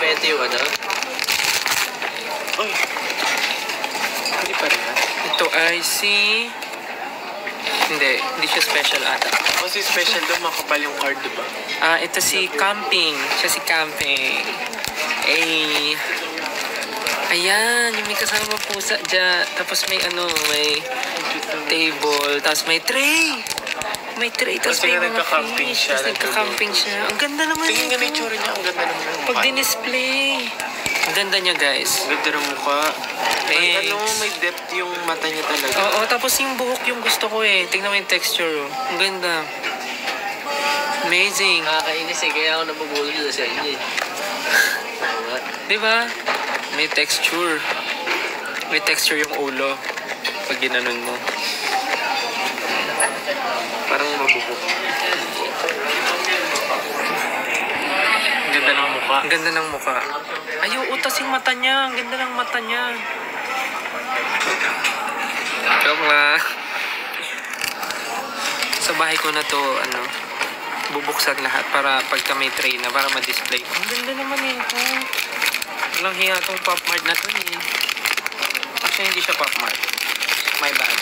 Ito yung ano? Uy! Hindi pa rin, ha? Ito ay si... Hindi siya special ata. Kasi special doon, makapal yung card, diba? Ito si Camping. Siya si Camping. Ayan, yung may kasama pusa dyan. Tapos may table. Tapos may tray. May tray. Tapos may mga nagka-camping fish. siya. Tapos nagka-camping siya. Ang ganda naman Tingin nga na yung tsura niya. Ang ganda naman yung pag dinisplay. Ang ganda niya, guys. Ang ganda ng mukha. May depth yung mata niya talaga. Oo, tapos yung buhok yung gusto ko eh. Tingnan mo yung texture. Ang ganda. Amazing. Nakakainis eh. Kaya ako nabubulol sa inyo eh. Diba? May texture. May texture yung ulo. Pag ginanon mo. Parang mabuhok. Ang ganda ng mukha. Ang ganda ng mukha. Ayaw, utas yung mata niya. Ang ganda ng mata niya. Joke na. Sa bahay ko na to, bubuksan lahat para pagka may tray na, para ma-display. Ang ganda naman eh. Walang hiya itong Pop Mart na to eh. Actually, hindi siya Pop Mart. My bad.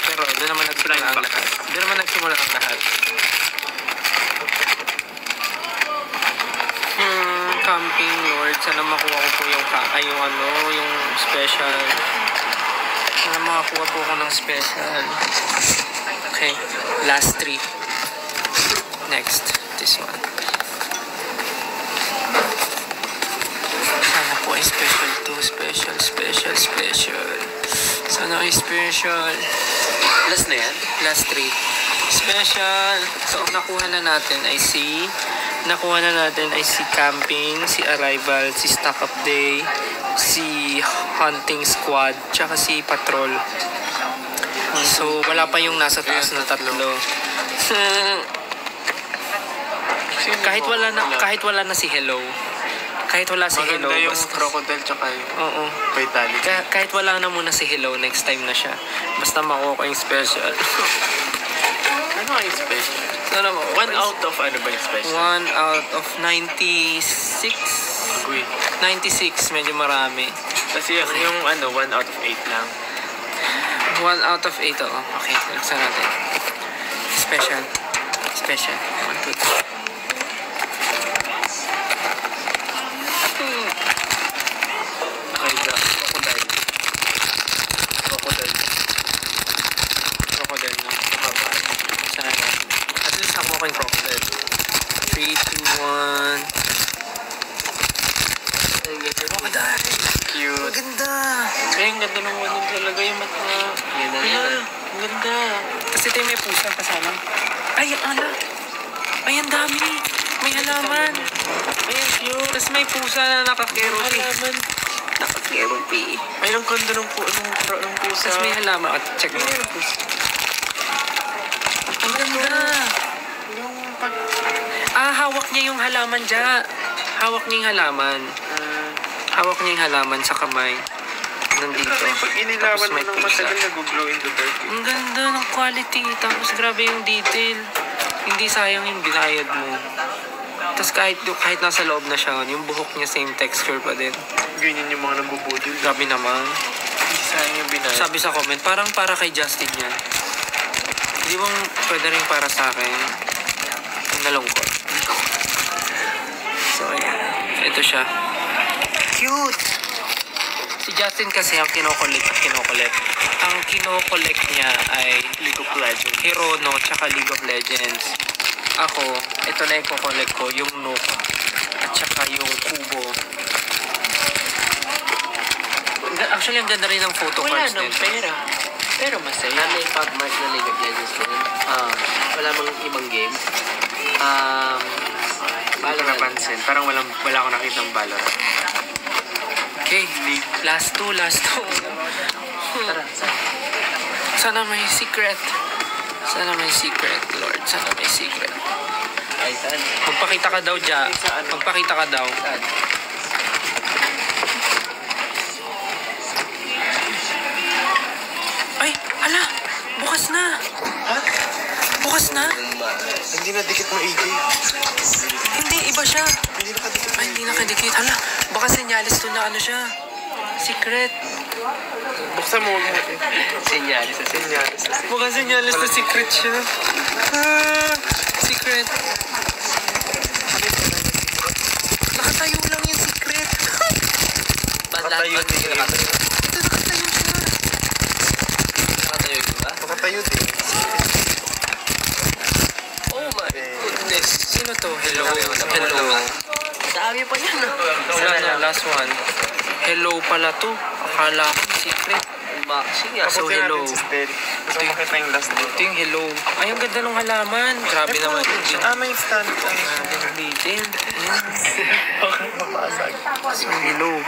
Pero doon naman nagsimula ang lahat. Doon naman nagsimula ang lahat. Camping Lord. Sana makuha ko po yung special. Sana makakuha po ako ng special. Okay. Last 3. Next. This one. Sana po ay special to. Special. Sana ay special. Last na yan? Last 3. Special. So, nakuha na natin ay si Camping, si Arrival, si Stock Up Day, si Hunting Squad, tsaka si Patrol. So, wala pa yung nasa taas na tatlo. kahit wala na si Hello. Kahit wala si Hello. Maganda yung crocodile tsaka yung vitality. Kahit wala na muna si Hello, next time na siya. Basta makuha ko yung special. Ano ang special? Ano mo? 1 out of ano ba yung special? 1 out of 96. Agui. 96, medyo marami. Kasi yung 1 out of 8 lang. 1 out of 8, oo. Okay, laksan natin. Special. 1, 2, 3. Crocodile na. Sana natin. At least ako kayong crocodile. 3, 2, 1. Crocodile! Cute. Ang ganda! Ang ganda ng one talaga yung mata. Ang ganda. Kasi ito yung may pusa kasama. Ay, Ay, ang dami! May halaman! Ayan, cute. Tapos may pusa na nakakeropi. Nakakeropi. Ay, ang ganda ng pusa. Tapos may halaman. At check mo. Ang ganda! Hawak niya yung halaman dyan. Hawak niya yung halaman sa kamay. Nandito. Pag inilawan mo ng matagal, nag-glow in the dark. Ang ganda ng quality. Tapos grabe yung detail. Hindi sayang yung binayad mo. Tapos kahit nasa loob na siya, yung buhok niya same texture pa din. Ganyan yung mga nabubudol. Grabe naman. Hindi sayang yung binayad. Sabi sa comment, parang para kay Justin yan. Hindi bang pwede rin para sa akin? Nalungkot. So, ayan. Ito siya. Cute! Si Justin kasi ang kinokollect. Ang kinokollect niya ay League of Legends. Hirono tsaka League of Legends. Ako, ito na yung kukollect ko, yung Nook at tsaka yung Kubo. Actually, ang ganda rin ng photo cards din. Wala ng pera. Pero masaya. May Pop Mart na League of Legends ko rin. Wala mang ibang game. Hindi ko napansin. Parang wala akong nakita ng Valorant. Okay, last two. Tara, Sana may secret. Lord. Sana may secret. Ay, saan? Magpakita ka daw, Ja. Magpakita ka daw. Saan? Ay, ala! Bukas na! Ha? Bukas na? Hindi na dikit mo, AJ. Hindi, iba siya. Ay, hindi nakadikit. Hala, baka senyalis to na ano siya. Secret. Buksan mo. Senyalis. Baka senyalis to secret siya. Secret. Nakatayo lang yung secret. Nakatayo din. Ito, nakatayo siya. Nakatayo ba? Nakatayo din. Oh my goodness. Sino to? Hello. Hello. Dami pa yan. Wala na, last one. Hello pala to. Akala ko secret. Unboxing yan. So, hello. Gusto mo makita yung last Ito yung hello. Ay, ang ganda ng halaman. Grabe naman. May stand. Bitin. Okay, mabasag. So, hello.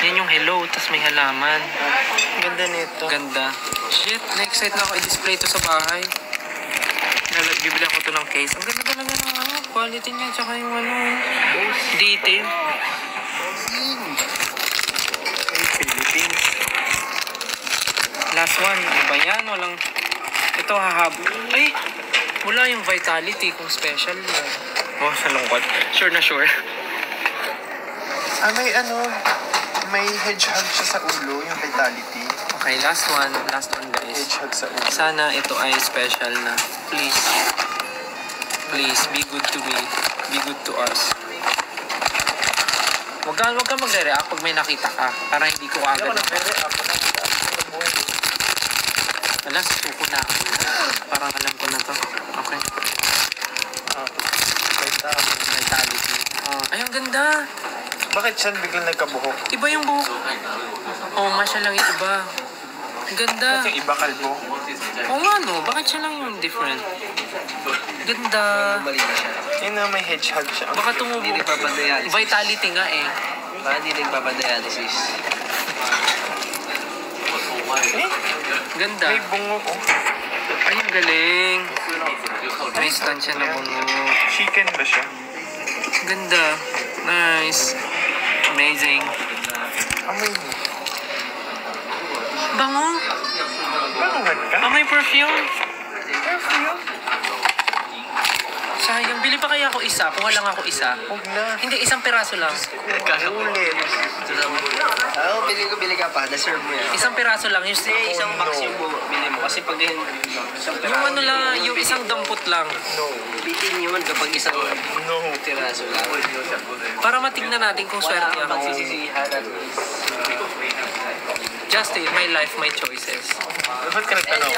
Yan yung hello, tapos may halaman. Ganda nito. Ganda. Shit, na-excite na ako i-display to sa bahay. Bibili ako to ng case. Ang ganda talaga ng quality niya, tsaka yung detail. Philippines. Last one, ano ba yan? Walang, ito hahab. Ay, wala yung vitality kung special. Oh, sa lungkot. Sure na sure. May hedgehog siya sa ulo, yung vitality. Okay, last one guys. Hedgehog sa ulo. Sana ito ay special na. Please. Please, be good to me. Be good to us. Wag ka magre-react pag may nakita ka. Para hindi ko agad. Wala, susuko na ako. Parang alam ko na to. Okay. Vitality. Ay, ang ganda. Bakit siya biglang nagkabuhok? Iba yung buhok. Oo nga, siya lang yung iba. Ang ganda. Bakit yung iba kalbo? Oo nga no, bakit siya lang yung different? Ganda. Mali na siya. Yun na, may hedgehog siya. Baka tumubo. Hindi nagpapadialysis. Vitality nga eh. Baka hindi nagpapadialysis. Ganda. May bungo ko. Ay, ang galing. May stand siya na bungo. Chicken ba siya? Ganda. Nice. Amazing. Amoy mo. Bango. Bangungan ka? Amoy perfume. Sayang, bili pa kaya ako isa? Kuha lang ako isa. Huwag na. Hindi, isang piraso lang. Ulit. Bili ka pa. Deserve mo yan. Isang piraso lang. Yung, Hindi, isang box yung bili mo. Kasi pag isang yung ano lang, yung isang dampot lang. No. bitin yun kapag isang No. tiraso lang. Para matignan natin kung Wala swerte kang ako. pagsisisihan at least. Justin, my life, my choices. Ba't ka nagtanong?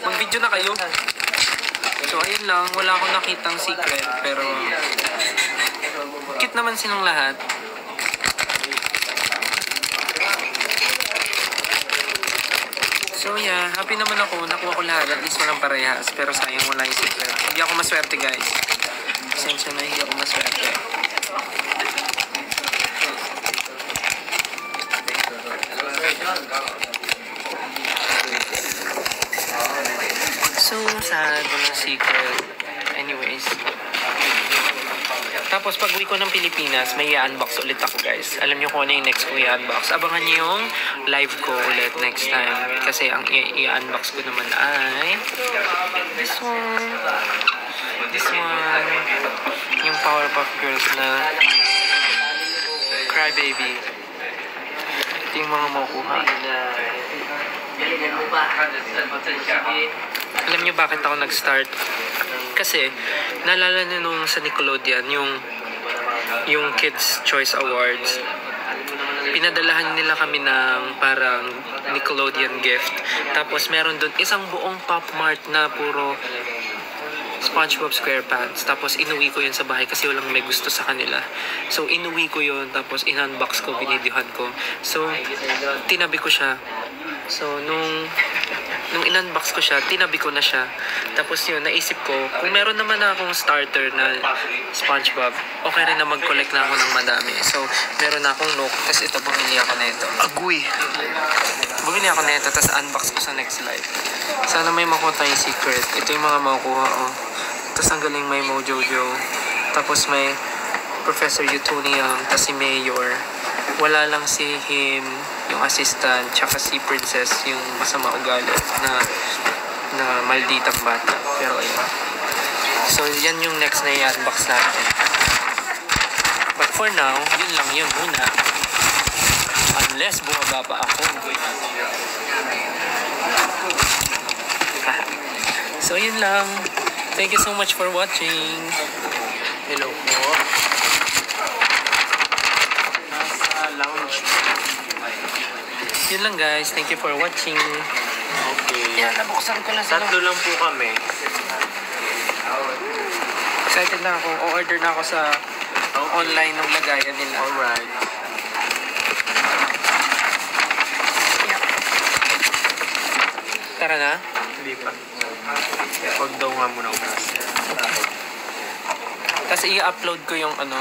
Mag-video na kayo. So, ayun lang. Wala akong nakitang secret. Pero, cute naman silang lahat. So, yeah. Happy naman ako. Nakuha ko lahat. At least walang parehas. Pero sayang wala yung secret. Hindi ako maswerte, guys. Pasensya na, hindi ako maswerte. So, sad. Walang secret. Anyways. Tapos, pag uwi ko ng Pilipinas, may i-unbox ulit ako, guys. Alam niyo kung ano yung next ko i-unbox. Abangan niyo yung live ko ulit next time. Kasi ang i-unbox ko naman ay this one. This one. Yung Powerpuff Girls na Crybaby. Ito yung mga makukuha. Alam niyo bakit ako nag-start? Kasi, naalala niyo nung sa Nickelodeon, yung Kids' Choice Awards, pinadalahan nila kami ng parang Nickelodeon gift. Tapos, meron doon isang buong Pop Mart na puro SpongeBob SquarePants. Tapos, inuwi ko yun sa bahay kasi walang may gusto sa kanila. So, inuwi ko yun. Tapos, in-unbox ko, binidyohan ko. So, tinabi ko siya. So, nung in-unbox ko siya, tinabi ko na siya. Tapos yun, naisip ko, kung meron naman akong starter na SpongeBob, okay rin na mag-collect na ako ng madami. So, meron na akong Nook, tapos ito, bumili ako nito. Agoy. Bumili ako nito, tapos unbox ko sa next live. Sana may makuha tayong secret. Ito yung mga makukuha ko. Tapos ang galing may Mojojo. Tapos may Professor Utonium, tapos si Mayor. Wala lang si him, yung assistant, tsaka si Princess, yung masama ugali na malditang bata. Pero ayun. So, yan yung next na i-unbox natin. But for now, yun lang yun muna. Unless bumaba pa ako. So yun lang. Thank you so much for watching. Hello po. Nasa lounge. Yun lang guys. Thank you for watching. Okay. Yan, nabuksan ko na sila. Tatlo lang po kami. Excited na ako. O-order na ako sa online ng lagayan nila. Alright. Tara na. Hindi pa. Huwag daw nga muna umas. Tapos i-upload ko yung ano.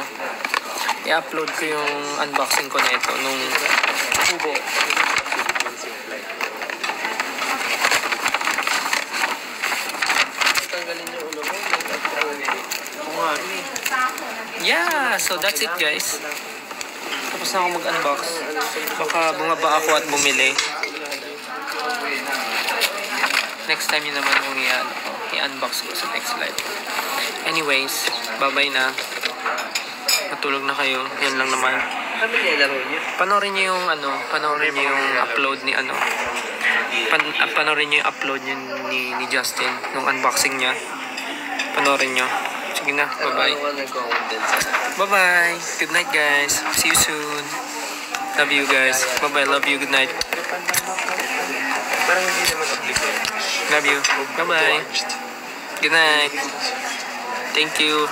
I-upload ko yung unboxing ko nito nung kubo. Tanggalin yung ulo mo. Yeah, so that's it guys. Tapos na ako mag-unbox. Baka bumaba ako at bumili. Next time yun naman yung i-unbox ko sa next live. Anyways, bye-bye na. Matulog na kayo. Yan lang naman. Kami nilaro niyo. Panoorin niyo yung panoorin niyo yung upload ni panoorin niyo yung upload niyo ni Justin nung unboxing niya. Panoorin niyo. Sige na, bye-bye. Bye-bye. Good night guys. See you soon. Love you guys. Bye-bye. Love you. Good night. Parang hindi naman applicable. Love you. Bye-bye. Good night. Thank you.